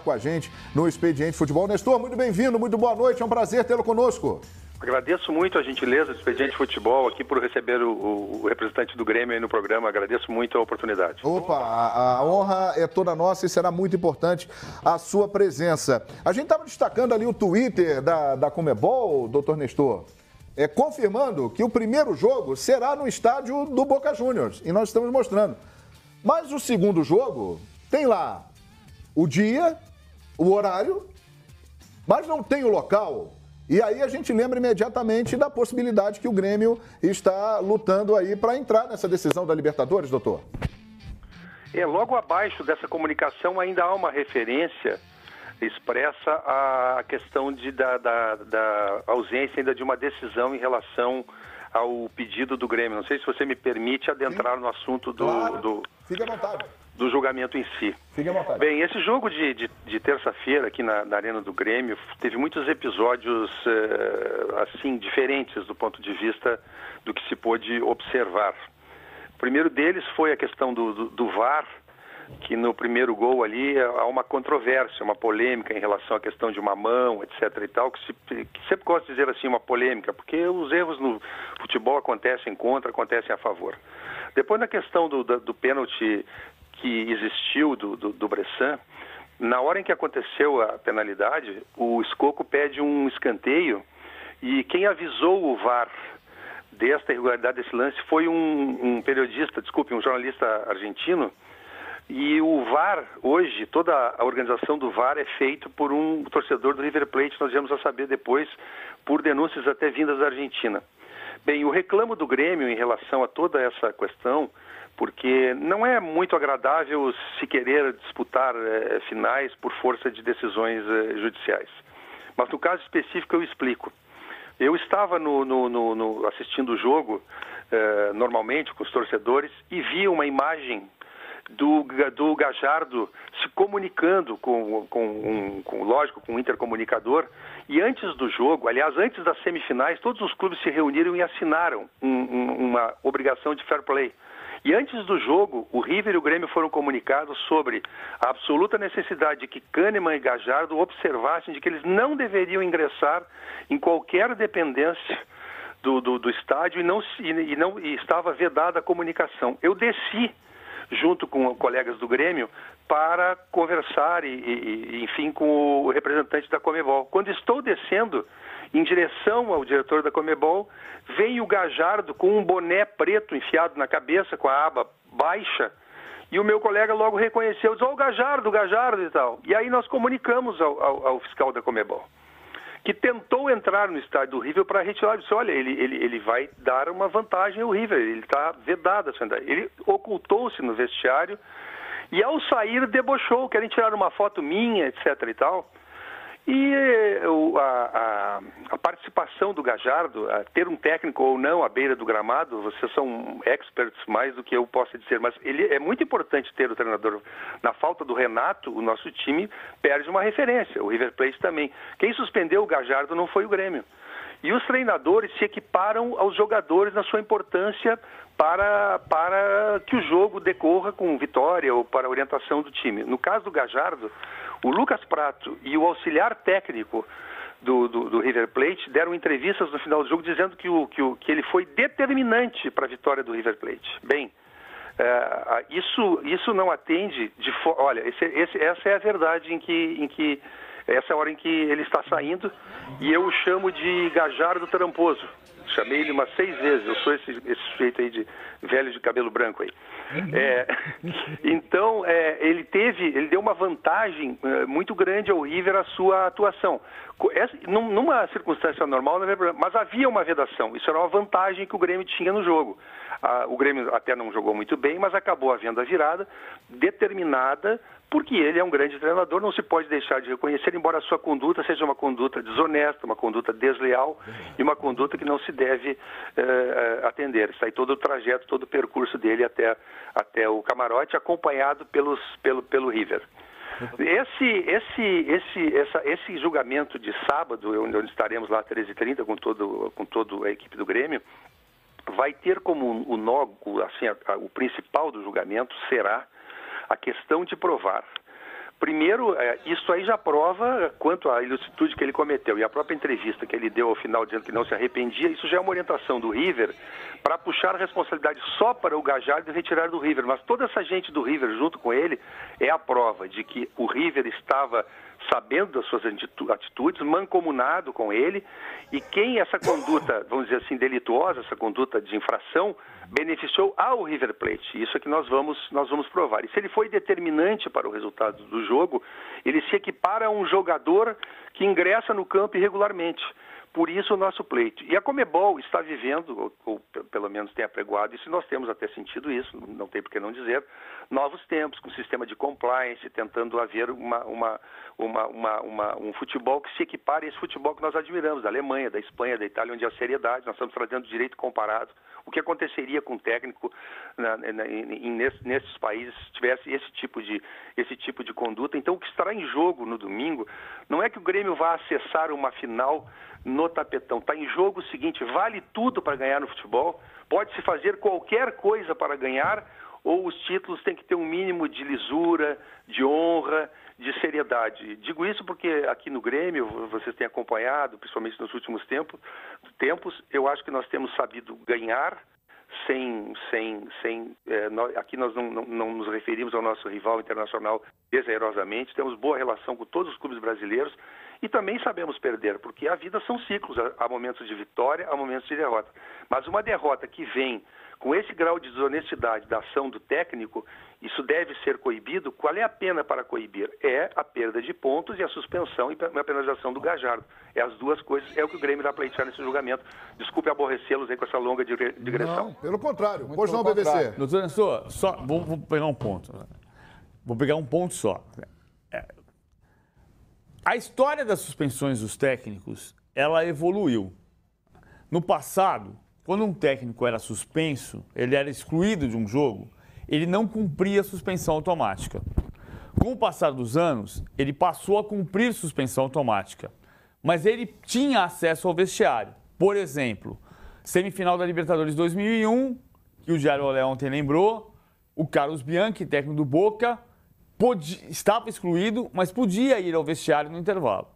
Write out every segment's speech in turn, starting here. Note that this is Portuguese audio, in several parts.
Com a gente no Expediente Futebol. Nestor, muito bem-vindo, muito boa noite, é um prazer tê-lo conosco. Agradeço muito a gentileza do Expediente Futebol aqui por receber o representante do Grêmio aí no programa. Agradeço muito a oportunidade. Opa, a honra é toda nossa e será muito importante a sua presença. A gente estava destacando ali o Twitter da Conmebol, doutor Nestor, confirmando que o primeiro jogo será no estádio do Boca Juniors. E nós estamos mostrando. Mas o segundo jogo tem lá o dia, o horário, mas não tem o local. E aí a gente lembra imediatamente da possibilidade que o Grêmio está lutando aí para entrar nessa decisão da Libertadores, doutor. Logo abaixo dessa comunicação ainda há uma referência expressa à questão da ausência ainda de uma decisão em relação ao pedido do Grêmio. Não sei se você me permite adentrar no assunto Fique à vontade. Do julgamento em si. Fique à vontade. Bem, esse jogo de terça-feira aqui na Arena do Grêmio teve muitos episódios assim diferentes do ponto de vista do que se pôde observar. O primeiro deles foi a questão do VAR, que no primeiro gol ali há uma controvérsia, uma polêmica em relação à questão de uma mão, etc. e tal, que sempre gosto de dizer assim, uma polêmica, porque os erros no futebol acontecem contra, acontecem a favor. Depois na questão do pênalti que existiu do Bressan, na hora em que aconteceu a penalidade, o Scocco pede um escanteio e quem avisou o VAR desta irregularidade desse lance foi um jornalista argentino. E o VAR, hoje, toda a organização do VAR é feita por um torcedor do River Plate, nós viemos a saber depois, por denúncias até vindas da Argentina. Bem, o reclamo do Grêmio em relação a toda essa questão, porque não é muito agradável se querer disputar finais por força de decisões judiciais. Mas no caso específico eu explico. Eu estava assistindo o jogo, normalmente, com os torcedores, e vi uma imagem do Gallardo se comunicando com um intercomunicador, e antes do jogo, aliás, antes das semifinais, todos os clubes se reuniram e assinaram uma obrigação de fair play. E antes do jogo, o River e o Grêmio foram comunicados sobre a absoluta necessidade de que Kahneman e Gallardo observassem de que eles não deveriam ingressar em qualquer dependência do estádio e estava vedada a comunicação. Eu desci junto com colegas do Grêmio para conversar enfim, com o representante da Conmebol. Quando estou descendo em direção ao diretor da Conmebol, vem o Gallardo com um boné preto enfiado na cabeça, com a aba baixa, e o meu colega logo reconheceu, disse, o Gallardo e tal. E aí nós comunicamos ao fiscal da Conmebol, que tentou entrar no estádio do River para retirar, disse, olha, ele vai dar uma vantagem ao River, ele está vedado a sair. Ele ocultou-se no vestiário e ao sair debochou, querem tirar uma foto minha, etc. e tal. E a participação do Gallardo, ter um técnico ou não à beira do gramado, vocês são experts mais do que eu posso dizer, mas é muito importante ter o treinador. Na falta do Renato, o nosso time perde uma referência, o River Plate também. Quem suspendeu o Gallardo não foi o Grêmio. E os treinadores se equiparam aos jogadores na sua importância para que o jogo decorra com vitória ou para a orientação do time. No caso do Gallardo, o Lucas Prato e o auxiliar técnico do River Plate deram entrevistas no final do jogo dizendo que ele foi determinante para a vitória do River Plate. Bem, isso não atende de... Olha, essa é a verdade em que essa é a hora em que ele está saindo, e eu o chamo de Gallardo tramposo. Chamei ele umas 6 vezes, eu sou esse sujeito aí de velho de cabelo branco aí. Então, ele deu uma vantagem muito grande ao River a sua atuação. Numa circunstância normal não havia problema, mas havia uma vedação, isso era uma vantagem que o Grêmio tinha no jogo. O Grêmio até não jogou muito bem, mas acabou havendo a virada determinada, porque ele é um grande treinador, não se pode deixar de reconhecer, embora a sua conduta seja uma conduta desonesta, uma conduta desleal e uma conduta que não se deve atender. Está aí todo o trajeto, todo o percurso dele até o camarote, acompanhado pelo River. Esse julgamento de sábado, onde estaremos lá às 13h30 com toda a equipe do Grêmio, vai ter como o principal do julgamento será a questão de provar Primeiro, isso aí já prova quanto à ilicitude que ele cometeu. E a própria entrevista que ele deu ao final dizendo que não se arrependia, isso já é uma orientação do River para puxar a responsabilidade só para o Gallardo e retirar do River. Mas toda essa gente do River junto com ele é a prova de que o River estava sabendo das suas atitudes, mancomunado com ele, e quem essa conduta, vamos dizer assim, delituosa, essa conduta de infração, beneficiou ao River Plate. Isso é que nós vamos provar. E se ele foi determinante para o resultado do jogo, ele se equipara a um jogador que ingressa no campo irregularmente. Por isso o nosso pleito. E a Conmebol está vivendo, ou pelo menos tem apregoado isso, e nós temos até sentido isso, não tem por que não dizer, novos tempos, com sistema de compliance, tentando haver um futebol que se equipare a esse futebol que nós admiramos, da Alemanha, da Espanha, da Itália, onde há seriedade, nós estamos trazendo direito comparado. O que aconteceria com o técnico nesses países se tivesse esse tipo de conduta? Então, o que estará em jogo no domingo não é que o Grêmio vá acessar uma final no tapetão. Está em jogo o seguinte: vale tudo para ganhar no futebol, pode-se fazer qualquer coisa para ganhar, ou os títulos têm que ter um mínimo de lisura, de honra, de seriedade. Digo isso porque aqui no Grêmio, vocês têm acompanhado, principalmente nos últimos tempos, eu acho que nós temos sabido ganhar aqui nós não nos referimos ao nosso rival internacional desairosamente, temos boa relação com todos os clubes brasileiros e também sabemos perder, porque a vida são ciclos, há momentos de vitória, há momentos de derrota. Mas uma derrota que vem com esse grau de desonestidade da ação do técnico, isso deve ser coibido. Qual é a pena para coibir? É a perda de pontos e a suspensão e a penalização do Gallardo. É as duas coisas, é o que o Grêmio irá pleitear nesse julgamento. Desculpe aborrecê-los aí com essa longa digressão. Não, pelo contrário. Pois não, BBC. Doutor Nestor, só vou pegar um ponto. Vou pegar um ponto só. A história das suspensões dos técnicos, ela evoluiu. No passado, quando um técnico era suspenso, ele era excluído de um jogo, ele não cumpria a suspensão automática. Com o passar dos anos, ele passou a cumprir suspensão automática, mas ele tinha acesso ao vestiário. Por exemplo, semifinal da Libertadores 2001, que o Diário Olé ontem lembrou, o Carlos Bianchi, técnico do Boca, estava excluído, mas podia ir ao vestiário no intervalo.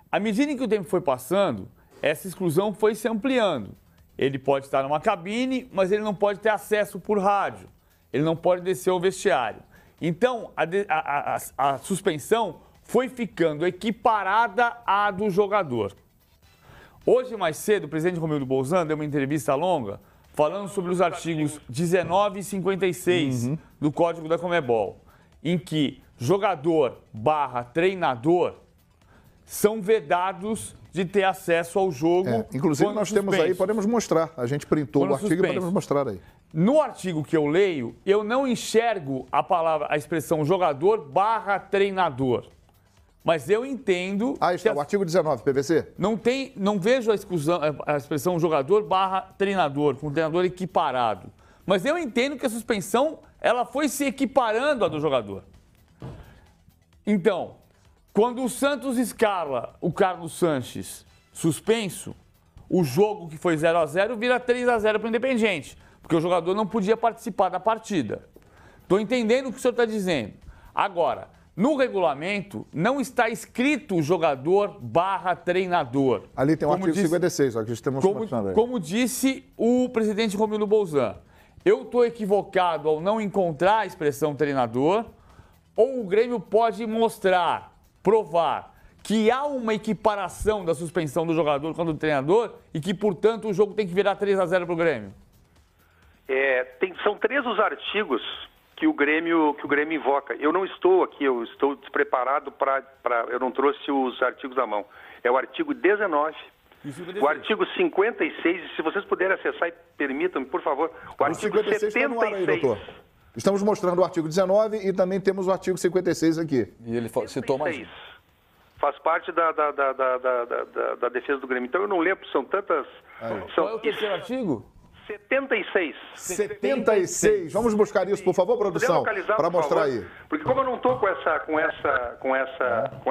À medida que o tempo foi passando, essa exclusão foi se ampliando. Ele pode estar numa cabine, mas ele não pode ter acesso por rádio. Ele não pode descer ao vestiário. Então, a suspensão foi ficando equiparada à do jogador. Hoje, mais cedo, o presidente Romildo Bolzan deu uma entrevista longa falando sobre os artigos 19 e 56 do Código da Conmebol, em que jogador/treinador são vedados de ter acesso ao jogo. Inclusive, nós temos aí, podemos mostrar. A gente printou o artigo e podemos mostrar aí. No artigo que eu leio, eu não enxergo a expressão jogador/treinador. Mas eu entendo... Ah, está, o artigo 19, PVC? Não vejo a expressão jogador/treinador, com o treinador equiparado. Mas eu entendo que a suspensão, ela foi se equiparando à do jogador. Então, quando o Santos escala o Carlos Sanches suspenso, o jogo que foi 0-0 vira 3-0 para o Independiente, porque o jogador não podia participar da partida. Estou entendendo o que o senhor está dizendo. Agora, no regulamento, não está escrito jogador/treinador. Ali tem o artigo 56, ó, que estamos mostrando aí. Como disse o presidente Romildo Bolzan, eu estou equivocado ao não encontrar a expressão treinador, ou o Grêmio pode mostrar, provar, que há uma equiparação da suspensão do jogador contra o treinador e que, portanto, o jogo tem que virar 3-0 para o Grêmio? São 3 os artigos que o Grêmio invoca. Eu não estou aqui, eu estou despreparado eu não trouxe os artigos à mão. É o artigo 19, o artigo 56, e se vocês puderem acessar e permitam-me, por favor, o artigo 76. Está no ar aí, doutor. Estamos mostrando o artigo 19 e também temos o artigo 56 aqui. E ele citou mais. Faz parte da defesa do Grêmio. Então eu não lembro, são tantas... Qual é o terceiro artigo? 76. 76. Vamos buscar isso, por favor, produção, para mostrar aí. Porque como eu não estou com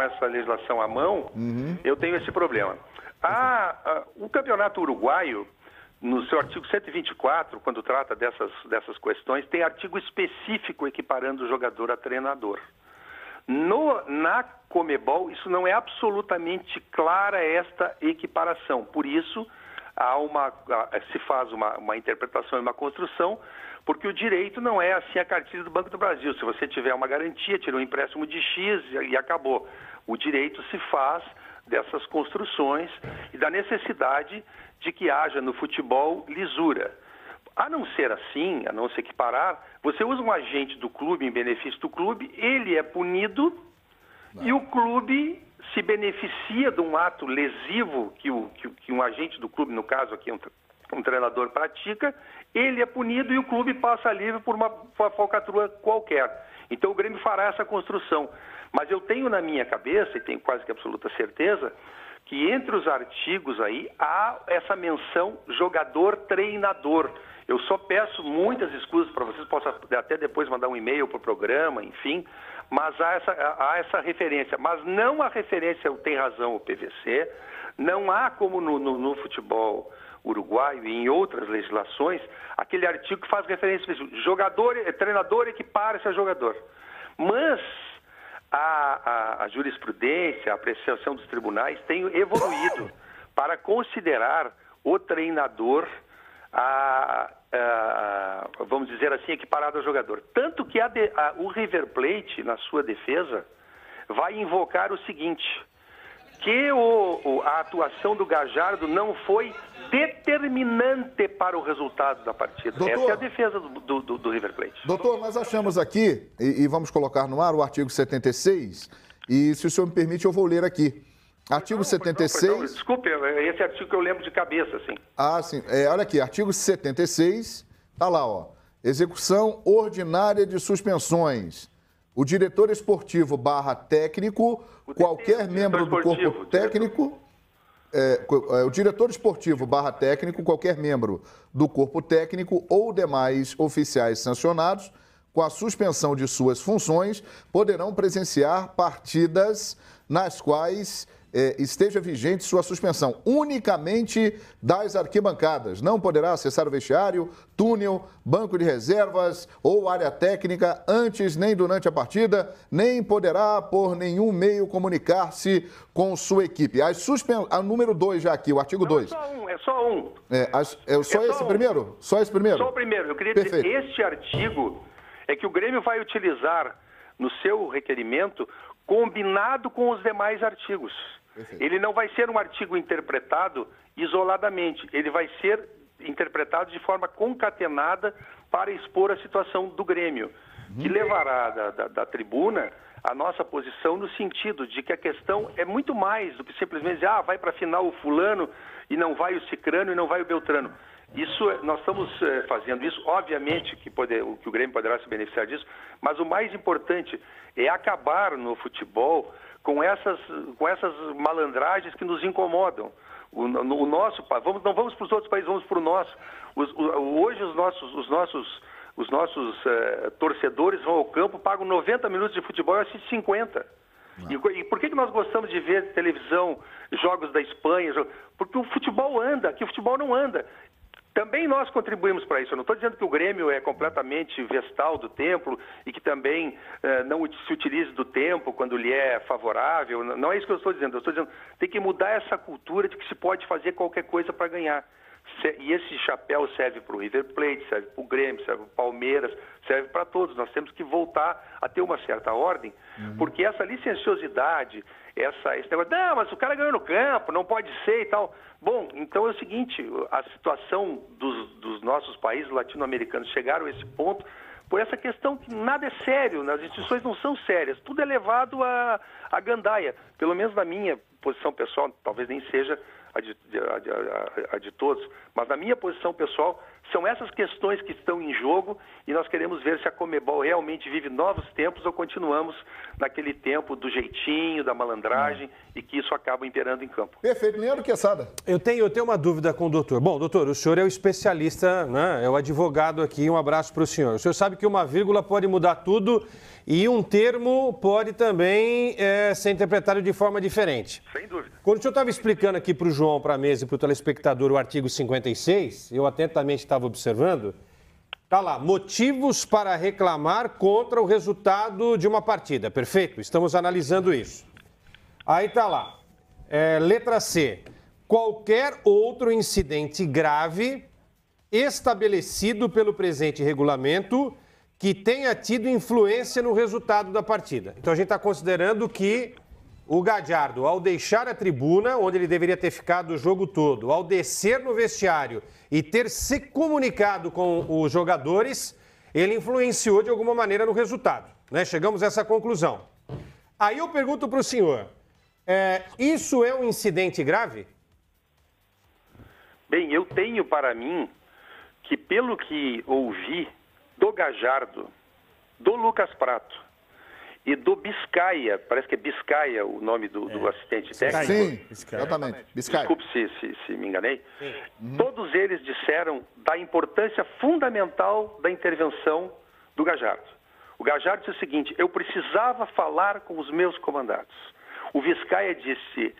essa legislação à mão, eu tenho esse problema. O campeonato uruguaio, no seu artigo 124, quando trata dessas questões, tem artigo específico equiparando o jogador a treinador. Na Conmebol, isso não é absolutamente clara esta equiparação. Por isso, se faz uma interpretação e uma construção, porque o direito não é assim a cartilha do Banco do Brasil. Se você tiver uma garantia, tira um empréstimo de X e acabou. O direito se faz dessas construções e da necessidade de que haja no futebol lisura. A não ser assim, a não se equiparar, você usa um agente do clube em benefício do clube, ele é punido e o clube se beneficia de um ato lesivo que um agente do clube, no caso aqui um treinador, pratica, ele é punido e o clube passa livre por uma falcatrua qualquer. Então o Grêmio fará essa construção. Mas eu tenho na minha cabeça, e tenho quase que absoluta certeza, que entre os artigos aí há essa menção jogador-treinador. Eu só peço muitas escusas para vocês, possam até depois mandar um e-mail para o programa, enfim, mas há essa referência. Mas não há referência, tem razão o PVC, não há como no futebol uruguaio e em outras legislações, aquele artigo que faz referência a treinador equipara-se a jogador. Mas a jurisprudência, a apreciação dos tribunais tem evoluído para considerar o treinador, vamos dizer assim, equiparado ao jogador. Tanto que o River Plate, na sua defesa, vai invocar o seguinte, que a atuação do Gallardo não foi determinante para o resultado da partida. Doutor, essa é a defesa do River Plate. Doutor, nós achamos aqui, e vamos colocar no ar o artigo 76, e se o senhor me permite, eu vou ler aqui. Artigo 76... Desculpe, esse artigo que eu lembro de cabeça, assim. Ah, sim. Olha aqui, artigo 76, tá lá, ó. Execução ordinária de suspensões. O diretor esportivo / técnico, qualquer membro do corpo técnico... o diretor esportivo / técnico, qualquer membro do corpo técnico ou demais oficiais sancionados, com a suspensão de suas funções, poderão presenciar partidas nas quais esteja vigente sua suspensão, unicamente das arquibancadas. Não poderá acessar o vestiário, túnel, banco de reservas ou área técnica antes nem durante a partida, nem poderá por nenhum meio comunicar-se com sua equipe. A número 2 já aqui, o artigo 2. É só um. Só esse primeiro? Só esse primeiro? Só o primeiro. Eu queria dizer, este artigo é que o Grêmio vai utilizar no seu requerimento combinado com os demais artigos. Perfeito. Ele não vai ser um artigo interpretado isoladamente, ele vai ser interpretado de forma concatenada para expor a situação do Grêmio, que levará da tribuna a nossa posição no sentido de que a questão é muito mais do que simplesmente dizer, vai para a final o fulano e não vai o cicrano e não vai o beltrano. Nós estamos fazendo isso, obviamente que o Grêmio poderá se beneficiar disso, mas o mais importante é acabar no futebol com essas malandragens que nos incomodam. Não vamos para os outros países, vamos para o nosso. Hoje os nossos torcedores vão ao campo, pagam 90 minutos de futebol e assistem 50. E por que nós gostamos de ver televisão, jogos da Espanha? Porque o futebol anda, aqui o futebol não anda. Também nós contribuímos para isso. Eu não estou dizendo que o Grêmio é completamente vestal do tempo e que também não se utilize do tempo quando lhe é favorável. Não é isso que eu estou dizendo. Eu estou dizendo que tem que mudar essa cultura de que se pode fazer qualquer coisa para ganhar. E esse chapéu serve para o River Plate, serve para o Grêmio, serve para o Palmeiras, serve para todos. Nós temos que voltar a ter uma certa ordem, porque essa licenciosidade, esse negócio, não, mas o cara ganhou no campo, não pode ser e tal. Bom, então é o seguinte, a situação dos nossos países latino-americanos chegaram a esse ponto por essa questão que nada é sério, as instituições não são sérias, tudo é levado à gandaia. Pelo menos na minha posição pessoal, talvez nem seja a de todos, mas na minha posição pessoal, são essas questões que estão em jogo e nós queremos ver se a Conmebol realmente vive novos tempos ou continuamos naquele tempo do jeitinho, da malandragem e que isso acaba imperando em campo. Perfeito. Leandro Quesada. Eu tenho uma dúvida com o doutor. Bom, doutor, o senhor é o especialista, né? É o advogado aqui, um abraço para o senhor. O senhor sabe que uma vírgula pode mudar tudo e um termo pode também ser interpretado de forma diferente. Sem dúvida. Quando o senhor estava explicando aqui para o João, para a mesa e para o telespectador o artigo 56, eu atentamente estava observando, Tá lá, motivos para reclamar contra o resultado de uma partida. Perfeito, estamos analisando isso. Aí tá lá, letra C. Qualquer outro incidente grave estabelecido pelo presente regulamento que tenha tido influência no resultado da partida. Então a gente está considerando que o Gallardo, ao deixar a tribuna, onde ele deveria ter ficado o jogo todo, ao descer no vestiário e ter se comunicado com os jogadores, ele influenciou de alguma maneira no resultado, né? Chegamos a essa conclusão. Aí eu pergunto para o senhor, isso é um incidente grave? Bem, eu tenho para mim que, pelo que ouvi do Gallardo, do Lucas Prato e do Biscaia, parece que é Biscaia o nome do assistente técnico. Sim, exatamente. Biscaia. Desculpe se me enganei. Todos eles disseram da importância fundamental da intervenção do Gallardo. O Gallardo disse o seguinte: eu precisava falar com os meus comandados. O Biscaia disse,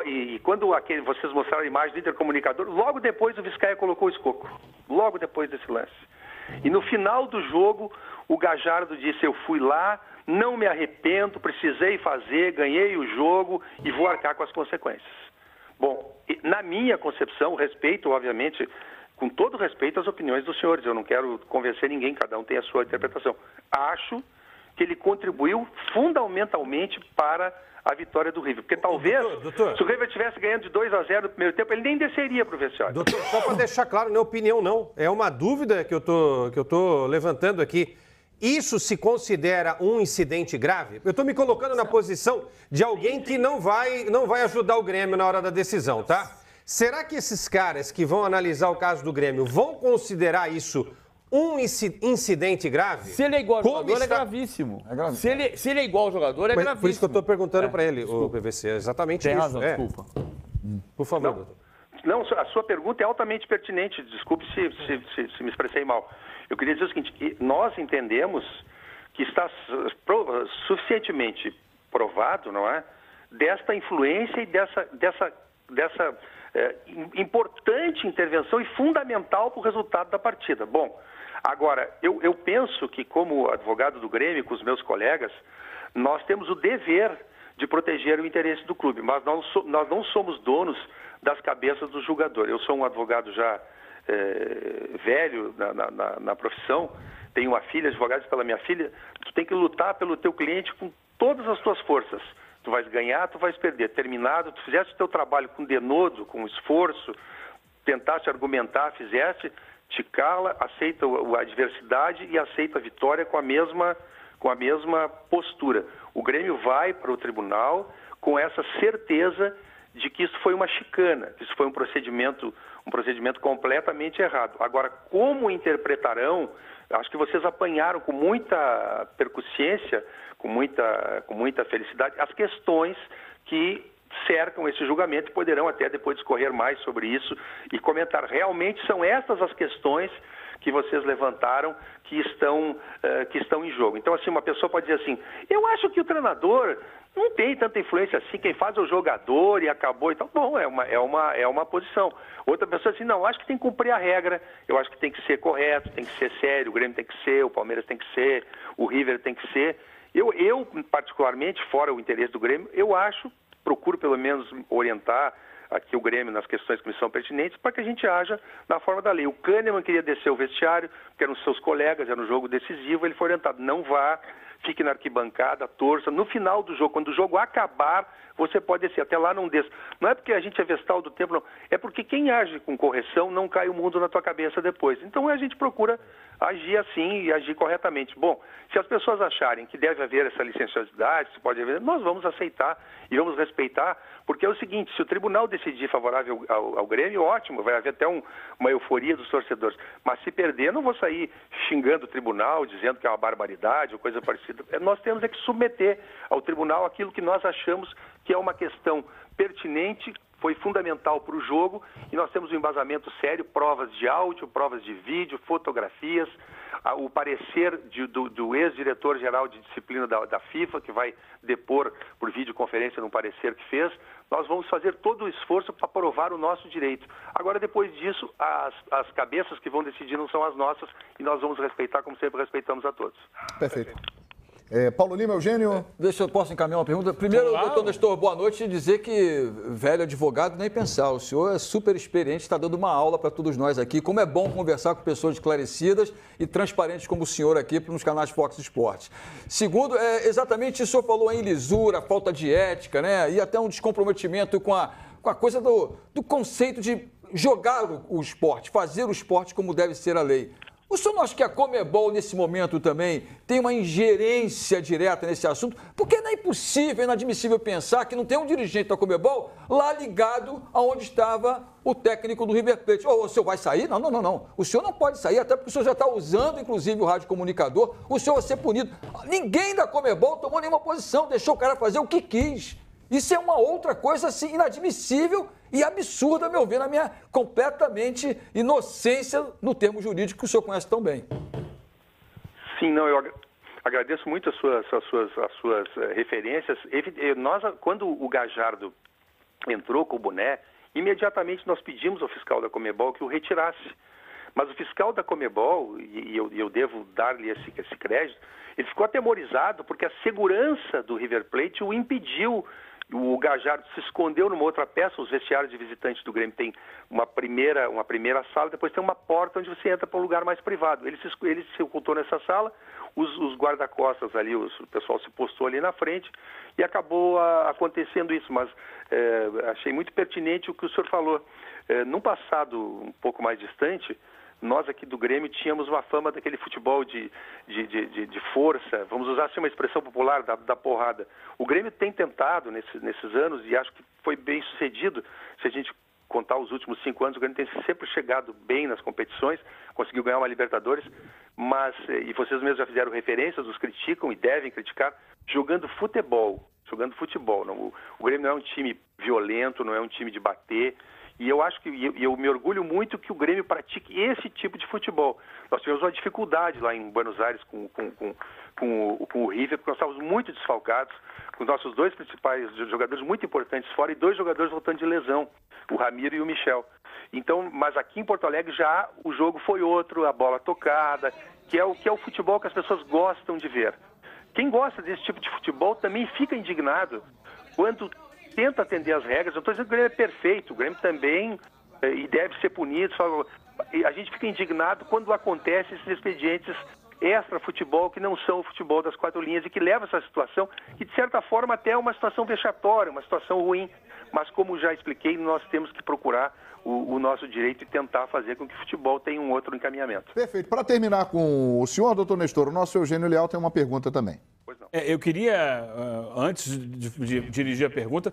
e quando vocês mostraram a imagem do intercomunicador, logo depois o Biscaia colocou o escoco, logo depois desse lance. E no final do jogo, o Gallardo disse, eu fui lá, não me arrependo, precisei fazer, ganhei o jogo e vou arcar com as consequências. Bom, na minha concepção, respeito, obviamente, com todo respeito às opiniões dos senhores, eu não quero convencer ninguém, cada um tem a sua interpretação. Acho que ele contribuiu fundamentalmente para a vitória do River. Porque talvez, doutor, se o River tivesse ganhando de 2-0 no primeiro tempo, ele nem desceria para o vestiário. Doutor, só para deixar claro, não é opinião não, é uma dúvida que eu tô levantando aqui. Isso se considera um incidente grave? Eu estou me colocando na posição de alguém que não vai ajudar o Grêmio na hora da decisão, tá? Será que esses caras que vão analisar o caso do Grêmio vão considerar isso um incidente grave? Se ele é igual ao jogador, é gravíssimo. Se ele é igual ao jogador, é gravíssimo. Por isso que eu estou perguntando para ele, o PVC. É exatamente isso. Tem razão, desculpa. Por favor, doutor. Não, a sua pergunta é altamente pertinente. Desculpe se me expressei mal. Eu queria dizer o seguinte, nós entendemos que está suficientemente provado, não é, desta influência e dessa importante intervenção e fundamental para o resultado da partida. Bom, agora, eu penso que como advogado do Grêmio, com os meus colegas, nós temos o dever de proteger o interesse do clube, mas nós não somos donos das cabeças do jogador. Eu sou um advogado já velho na profissão, tenho uma filha, advogado pela minha filha, tu tem que lutar pelo teu cliente com todas as tuas forças. Tu vais ganhar, tu vais perder. Terminado, tu fizeste o teu trabalho com denodo, com esforço, tentaste argumentar, fizeste, te cala, aceita a adversidade e aceita a vitória com a mesma postura. O Grêmio vai para o tribunal com essa certeza de que isso foi uma chicana, que isso foi um procedimento completamente errado. Agora, como interpretarão, acho que vocês apanharam com muita percussiência, com muita felicidade, as questões que cercam esse julgamento e poderão até depois discorrer mais sobre isso e comentar. Realmente são estas as questões que vocês levantaram que estão em jogo. Então, assim, uma pessoa pode dizer assim, eu acho que o treinador não tem tanta influência assim, quem faz é o jogador e acabou e tal. Bom, é uma posição. Outra pessoa assim, não, acho que tem que cumprir a regra, eu acho que tem que ser correto, tem que ser sério, o Grêmio tem que ser, o Palmeiras tem que ser, o River tem que ser. Eu particularmente, fora o interesse do Grêmio, procuro pelo menos orientar aqui o Grêmio nas questões que me são pertinentes para que a gente haja na forma da lei. O Kahneman queria descer o vestiário, porque eram seus colegas, era um jogo decisivo, ele foi orientado, não vá, fique na arquibancada, torça. No final do jogo, quando o jogo acabar, você pode descer. Até lá não desça. Não é porque a gente é vestal do tempo, não. É porque quem age com correção não cai o mundo na tua cabeça depois. Então a gente procura agir assim e agir corretamente. Bom, se as pessoas acharem que deve haver essa licenciosidade, se pode haver, nós vamos aceitar e vamos respeitar, porque é o seguinte, se o tribunal decidir favorável ao Grêmio, ótimo, vai haver até uma euforia dos torcedores. Mas se perder, eu não vou sair xingando o tribunal, dizendo que é uma barbaridade ou coisa parecida. Nós temos que submeter ao tribunal aquilo que nós achamos que é uma questão pertinente, foi fundamental para o jogo e nós temos um embasamento sério, provas de áudio, provas de vídeo, fotografias, o parecer do ex-diretor-geral de disciplina da FIFA, que vai depor por videoconferência no parecer que fez. Nós vamos fazer todo o esforço para provar o nosso direito. Agora, depois disso, as cabeças que vão decidir não são as nossas e nós vamos respeitar como sempre respeitamos a todos. Perfeito. Paulo Lima, Eugênio. Deixa eu posso encaminhar uma pergunta. Primeiro, doutor Nestor, boa noite, e dizer que velho advogado nem pensar. O senhor é super experiente, está dando uma aula para todos nós aqui. Como é bom conversar com pessoas esclarecidas e transparentes como o senhor aqui nos canais Fox Sports. Segundo, exatamente isso que o senhor falou em lisura, falta de ética, né? E até um descomprometimento com a coisa do conceito de jogar o esporte, fazer o esporte como deve ser a lei. O senhor não acha que a Conmebol, nesse momento, também tem uma ingerência direta nesse assunto? Porque não é impossível, é inadmissível pensar que não tem um dirigente da Conmebol lá ligado aonde estava o técnico do River Plate. O senhor vai sair? Não. O senhor não pode sair, até porque o senhor já está usando, inclusive, o radiocomunicador. O senhor vai ser punido. Ninguém da Conmebol tomou nenhuma posição, deixou o cara fazer o que quis. Isso é uma outra coisa, assim, inadmissível e absurda, a meu ver, na minha completamente inocência no termo jurídico que o senhor conhece tão bem. Sim, não, eu agradeço muito as suas referências. Quando o Gajardo entrou com o boné, imediatamente nós pedimos ao fiscal da Conmebol que o retirasse. Mas o fiscal da Conmebol, e eu devo dar-lhe esse crédito, ele ficou atemorizado porque a segurança do River Plate o impediu. O Gajardo se escondeu numa outra peça. Os vestiários de visitantes do Grêmio tem uma primeira sala, depois tem uma porta onde você entra para um lugar mais privado. Ele se ocultou nessa sala, os guarda-costas ali, o pessoal se postou ali na frente e acabou acontecendo isso. Mas achei muito pertinente o que o senhor falou. Num passado um pouco mais distante, nós aqui do Grêmio tínhamos uma fama daquele futebol de força, vamos usar assim uma expressão popular, da porrada. O Grêmio tem tentado nesses anos, e acho que foi bem sucedido, se a gente contar os últimos 5 anos, o Grêmio tem sempre chegado bem nas competições, conseguiu ganhar uma Libertadores, mas, e vocês mesmos já fizeram referências, os criticam e devem criticar, jogando futebol. Não, o Grêmio não é um time violento, não é um time de bater. E eu acho que eu me orgulho muito que o Grêmio pratique esse tipo de futebol. Nós tivemos uma dificuldade lá em Buenos Aires com o River, porque nós estávamos muito desfalcados, com os nossos 2 principais jogadores muito importantes fora e 2 jogadores voltando de lesão, o Ramiro e o Michel. Então, mas aqui em Porto Alegre já o jogo foi outro, a bola tocada, que é o futebol que as pessoas gostam de ver. Quem gosta desse tipo de futebol também fica indignado quando tenta atender as regras. Eu estou dizendo que o Grêmio é perfeito, o Grêmio também e deve ser punido. A gente fica indignado quando acontecem esses expedientes extra-futebol que não são o futebol das 4 linhas e que leva a essa situação, que de certa forma até é uma situação vexatória, uma situação ruim. Mas como já expliquei, nós temos que procurar o nosso direito e tentar fazer com que o futebol tenha um outro encaminhamento. Perfeito. Para terminar com o senhor, doutor Nestor, o nosso Eugênio Leal tem uma pergunta também. Pois não. Eu queria, antes de dirigir a pergunta,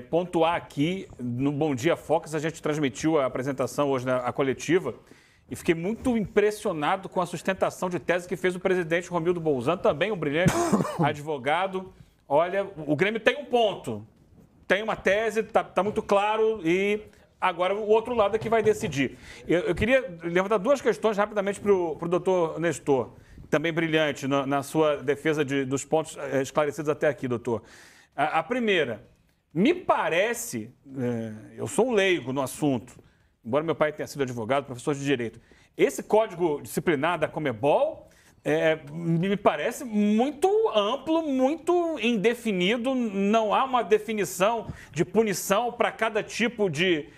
pontuar aqui, no Bom Dia Fox, a gente transmitiu a apresentação hoje na coletiva e fiquei muito impressionado com a sustentação de tese que fez o presidente Romildo Bolzan, também um brilhante advogado. Olha, o Grêmio tem um ponto, tem uma tese, está muito claro e agora o outro lado é que vai decidir. Eu queria levantar 2 questões rapidamente para o doutor Nestor, também brilhante na sua defesa dos pontos esclarecidos até aqui, doutor. A primeira, me parece, eu sou um leigo no assunto, embora meu pai tenha sido advogado, professor de direito, esse código disciplinar da Conmebol me parece muito amplo, muito indefinido, não há uma definição de punição para cada tipo de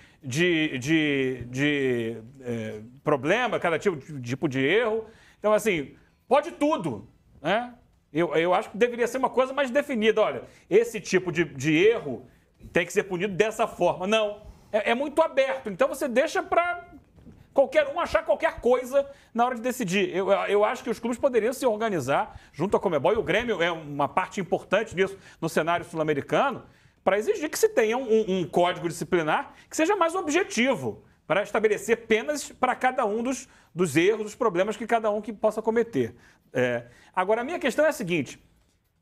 problema, cada tipo de erro. Então, assim, pode tudo, né? Eu acho que deveria ser uma coisa mais definida. Olha, esse tipo de erro tem que ser punido dessa forma. Não, é muito aberto. Então você deixa para qualquer um achar qualquer coisa na hora de decidir. Eu acho que os clubes poderiam se organizar junto à Conmebol, e o Grêmio é uma parte importante disso no cenário sul-americano, para exigir que se tenha um código disciplinar que seja mais objetivo, para estabelecer penas para cada um dos erros, dos problemas que cada um que possa cometer. Agora, a minha questão é a seguinte: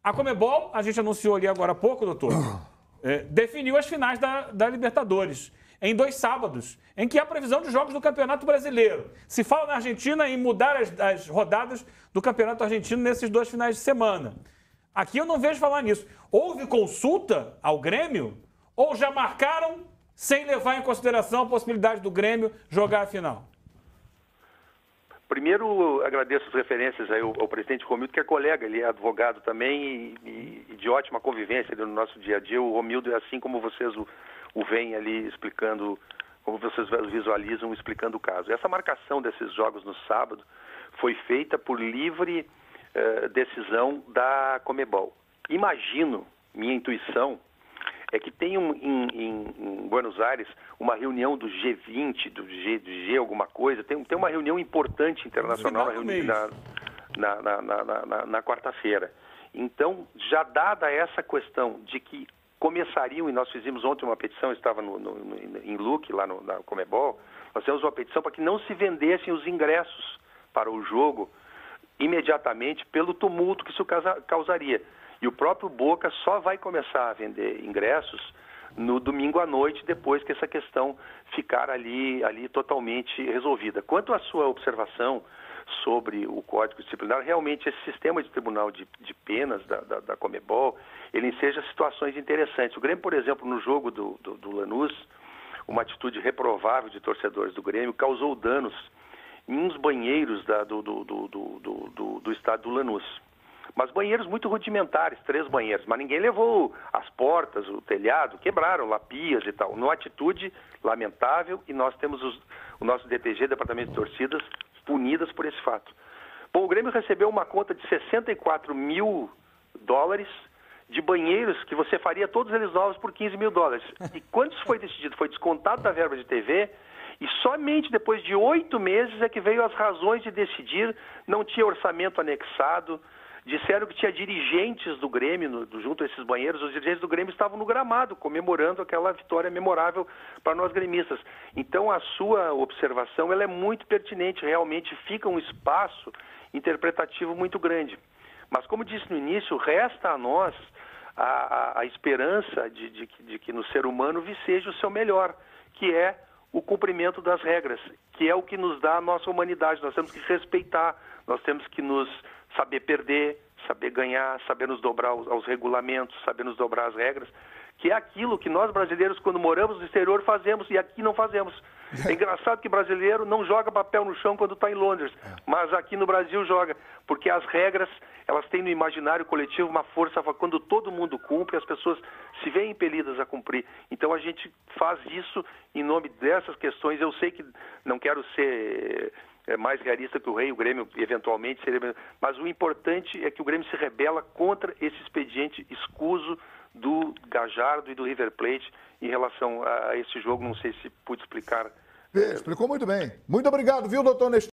a Conmebol, a gente anunciou ali agora há pouco, doutor, definiu as finais da Libertadores, em 2 sábados, em que há previsão de jogos do Campeonato Brasileiro. Se fala na Argentina em mudar as rodadas do Campeonato Argentino nesses 2 finais de semana. Aqui eu não vejo falar nisso. Houve consulta ao Grêmio ou já marcaram sem levar em consideração a possibilidade do Grêmio jogar a final? Primeiro, agradeço as referências aí ao presidente Romildo, que é colega, ele é advogado também e de ótima convivência no nosso dia a dia. O Romildo é assim como vocês o veem ali explicando, como vocês visualizam explicando o caso. Essa marcação desses jogos no sábado foi feita por livre decisão da Conmebol. Imagino, minha intuição, é que tem em Buenos Aires uma reunião do G20, do G alguma coisa, tem uma reunião importante internacional na quarta-feira. Então, já dada essa questão de que começariam, e nós fizemos ontem uma petição, estava em Luque, lá na Conmebol, nós fizemos uma petição para que não se vendessem os ingressos para o jogo imediatamente pelo tumulto que isso causaria. E o próprio Boca só vai começar a vender ingressos no domingo à noite, depois que essa questão ficar ali totalmente resolvida. Quanto à sua observação sobre o Código Disciplinar, realmente esse sistema de tribunal de penas da Conmebol, ele enseja situações interessantes. O Grêmio, por exemplo, no jogo do Lanús, uma atitude reprovável de torcedores do Grêmio causou danos em uns banheiros do estádio do Lanús. Mas banheiros muito rudimentares, 3 banheiros, mas ninguém levou as portas, o telhado, quebraram lá pias e tal. Uma atitude lamentável, e nós temos o nosso DTG, Departamento de Torcidas, punidas por esse fato. Bom, o Grêmio recebeu uma conta de $64 mil de banheiros que você faria todos eles novos por $15 mil. E quando isso foi decidido? Foi descontado da verba de TV, e somente depois de 8 meses é que veio as razões de decidir, não tinha orçamento anexado. Disseram que tinha dirigentes do Grêmio junto a esses banheiros. Os dirigentes do Grêmio estavam no gramado, comemorando aquela vitória memorável para nós gremistas. Então, a sua observação ela é muito pertinente. Realmente fica um espaço interpretativo muito grande. Mas, como disse no início, resta a nós a esperança de que no ser humano viceja o seu melhor, que é o cumprimento das regras, que é o que nos dá a nossa humanidade. Nós temos que respeitar, nós temos que nos saber perder, saber ganhar, saber nos dobrar aos regulamentos, saber nos dobrar às regras, que é aquilo que nós brasileiros, quando moramos no exterior, fazemos e aqui não fazemos. É engraçado que brasileiro não joga papel no chão quando está em Londres, mas aqui no Brasil joga, porque as regras, elas têm no imaginário coletivo uma força, quando todo mundo cumpre, as pessoas se veem impelidas a cumprir. Então a gente faz isso em nome dessas questões. Eu sei que não quero ser mais realista que o Rei, o Grêmio eventualmente seria, mas o importante é que o Grêmio se rebela contra esse expediente escuso do Gallardo e do River Plate em relação a esse jogo. Não sei se pude explicar. Explicou muito bem. Muito obrigado, viu, doutor Nestor?